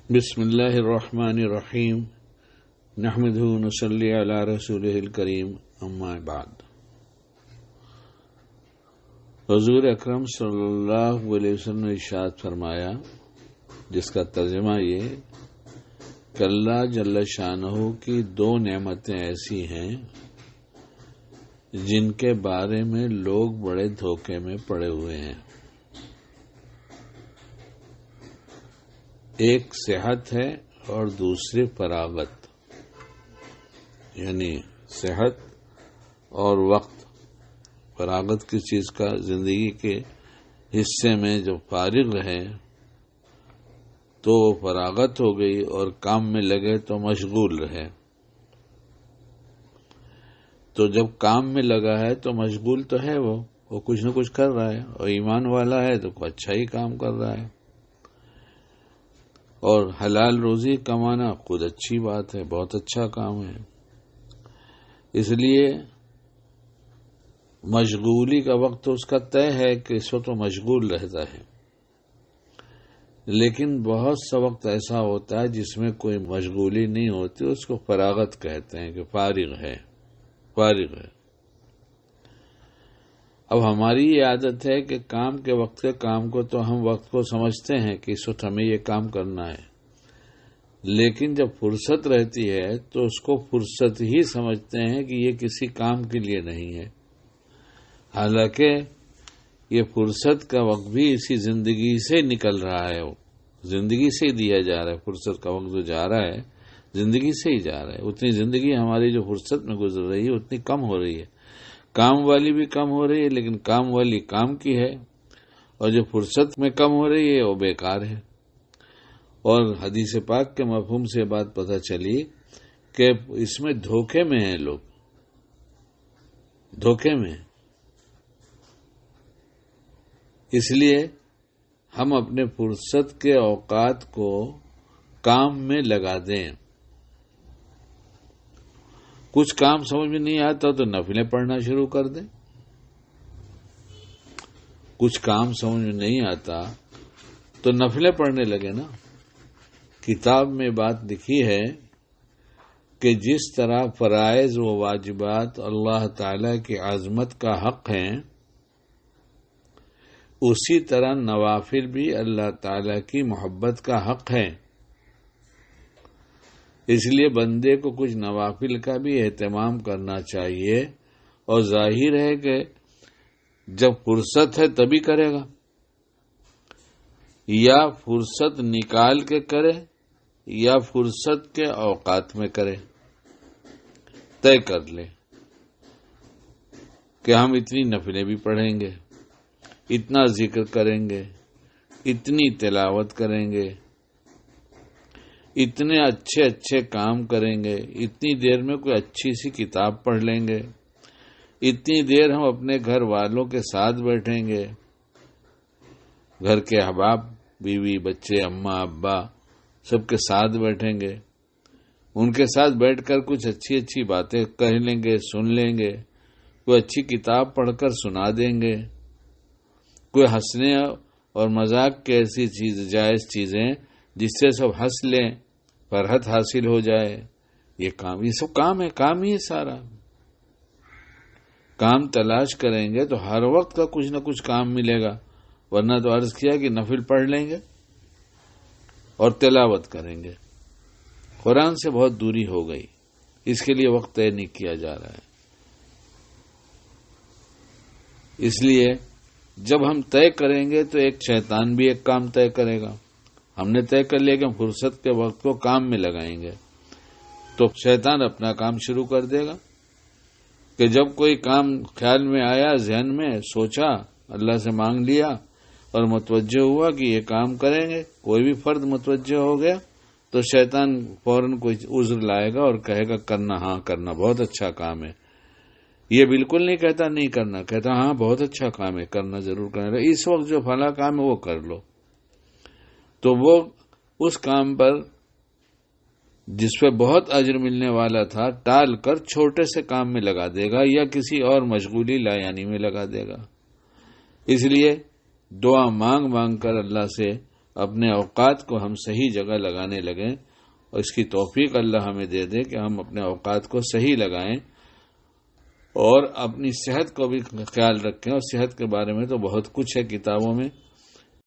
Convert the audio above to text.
بسم اللہ الرحمن الرحیم نحمدہ ونصلی علی رسولہ الکریم اما بعد۔ حضور اکرم صلی اللہ علیہ وسلم نے ارشاد فرمایا، جس کا ترجمہ یہ کہ اللہ جل شانہ کی دو نعمتیں ایسی ہیں جن کے بارے میں لوگ بڑے دھوکے میں پڑے ہوئے ہیں۔ ایک صحت ہے اور دوسری فراغت، یعنی صحت اور وقت۔ فراغت کس چیز کا؟ زندگی کے حصے میں جب فارغ رہے تو وہ فراغت ہو گئی، اور کام میں لگے تو مشغول رہے۔ تو جب کام میں لگا ہے تو مشغول تو ہے، وہ کچھ نہ کچھ کر رہا ہے، اور ایمان والا ہے تو اچھا ہی کام کر رہا ہے، اور حلال روزی کمانا خود اچھی بات ہے، بہت اچھا کام ہے۔ اس لیے مشغولی کا وقت تو اس کا طے ہے کہ اس وقت وہ مشغول رہتا ہے، لیکن بہت سا وقت ایسا ہوتا ہے جس میں کوئی مشغولی نہیں ہوتی، اس کو فراغت کہتے ہیں، کہ فارغ ہے۔ اب ہماری یہ عادت ہے کہ کام کے وقت کے کام کو تو ہم وقت کو سمجھتے ہیں کہ اس وقت ہمیں یہ کام کرنا ہے، لیکن جب فرصت رہتی ہے تو اس کو فرصت ہی سمجھتے ہیں کہ یہ کسی کام کے لیے نہیں ہے، حالانکہ یہ فرصت کا وقت بھی اسی زندگی سے نکل رہا ہے، زندگی سے ہی دیا جا رہا ہے۔ فرصت کا وقت جو جا رہا ہے زندگی سے ہی جا رہا ہے۔ اتنی زندگی ہماری جو فرصت میں گزر رہی ہے اتنی کم ہو رہی ہے، کام والی بھی کم ہو رہی ہے، لیکن کام والی کام کی ہے، اور جو فرصت میں کم ہو رہی ہے وہ بیکار ہے۔ اور حدیث پاک کے مفہوم سے بات پتہ چلی کہ اس میں دھوکے میں ہیں لوگ، دھوکے میں۔ اس لیے ہم اپنے فرصت کے اوقات کو کام میں لگا دیں۔ کچھ کام سمجھ میں نہیں آتا تو نفلیں پڑھنا شروع کر دیں، کچھ کام سمجھ میں نہیں آتا تو نفلیں پڑھنے لگے نا۔ کتاب میں بات لکھی ہے کہ جس طرح فرائض و واجبات اللہ تعالی کی عظمت کا حق ہیں، اسی طرح نوافل بھی اللہ تعالی کی محبت کا حق ہے۔ اس لیے بندے کو کچھ نوافل کا بھی اہتمام کرنا چاہیے، اور ظاہر ہے کہ جب فرصت ہے تبھی کرے گا، یا فرصت نکال کے کرے یا فرصت کے اوقات میں کرے۔ طے کر لے کہ ہم اتنی نفلیں بھی پڑھیں گے، اتنا ذکر کریں گے، اتنی تلاوت کریں گے، اتنے اچھے کام کریں گے، اتنی دیر میں کوئی اچھی سی کتاب پڑھ لیں گے، اتنی دیر ہم اپنے گھر والوں کے ساتھ بیٹھیں گے، گھر کے احباب، بیوی، بچے، اماں ابا سب کے ساتھ بیٹھیں گے، ان کے ساتھ بیٹھ کر کچھ اچھی باتیں کہہ لیں گے، سن لیں گے، کوئی اچھی کتاب پڑھ کر سنا دیں گے، کوئی ہنسنے اور مذاق کی ایسی جائز چیزیں جس سے سب ہنس لیں، فرحت حاصل ہو جائے۔ یہ سب کام ہے، کام ہی ہے سارا۔ کام تلاش کریں گے تو ہر وقت کا کچھ نہ کچھ کام ملے گا، ورنہ تو عرض کیا کہ نفل پڑھ لیں گے اور تلاوت کریں گے۔ قرآن سے بہت دوری ہو گئی، اس کے لیے وقت طے نہیں کیا جا رہا ہے۔ اس لیے جب ہم طے کریں گے تو ایک شیطان بھی ایک کام طے کرے گا۔ ہم نے طے کر لیا کہ ہم فرصت کے وقت کو کام میں لگائیں گے، تو شیطان اپنا کام شروع کر دے گا کہ جب کوئی کام خیال میں آیا، ذہن میں سوچا، اللہ سے مانگ لیا اور متوجہ ہوا کہ یہ کام کریں گے، کوئی بھی فرد متوجہ ہو گیا تو شیطان فوراً کوئی عذر لائے گا اور کہے گا کرنا، ہاں کرنا، بہت اچھا کام ہے۔ یہ بالکل نہیں کہتا نہیں کرنا، کہتا ہاں بہت اچھا کام ہے، کرنا ضرور کرنا، اس وقت جو فلاں کام ہے وہ کر لو۔ تو وہ اس کام پر جس پہ بہت اجر ملنے والا تھا ٹال کر چھوٹے سے کام میں لگا دے گا، یا کسی اور مشغولی لایانی میں لگا دے گا۔ اس لیے دعا مانگ کر اللہ سے اپنے اوقات کو ہم صحیح جگہ لگانے لگیں، اور اس کی توفیق اللہ ہمیں دے دے کہ ہم اپنے اوقات کو صحیح لگائیں اور اپنی صحت کو بھی خیال رکھیں۔ اور صحت کے بارے میں تو بہت کچھ ہے کتابوں میں،